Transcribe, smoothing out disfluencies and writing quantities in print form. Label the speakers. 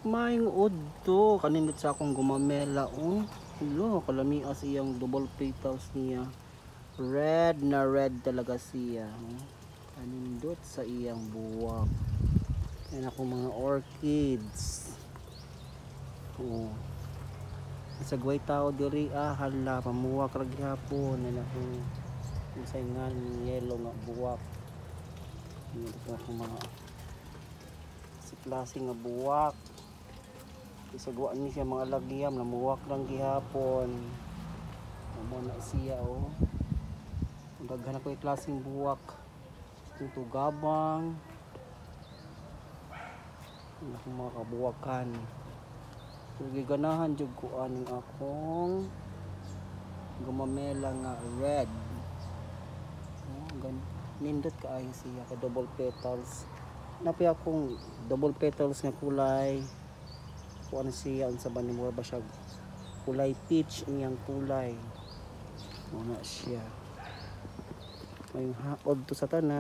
Speaker 1: Maing udto kanindot sa akong gumamela oh. Hello, kalami as iyang double petals niya. Red na red talaga siya. Oh. Kanindot sa iyang buwak. Yan ako mga orchids. Oh. Sa guway tao diri hala pamuwak ra gihapon na ako. Unsay nga yellow nga buwak. Ito ako mga si klase nga buwak. Isagwa ni siya mga lagyam na muwak lang gihapon. Amo na siya oh. Daghan ako yung klaseng buwak. Ito gabang. Ako mga kabuwakan. Sige ganahan jud ko aning akong gumamela nga red. Oh, nindot kaayo siya ka double petals. Napi akong double petals nga kulay. Kung ano siya, unsa ba ni mo ba siya kulay peach niyang kulay. Muna siya. May haod to sa tanan.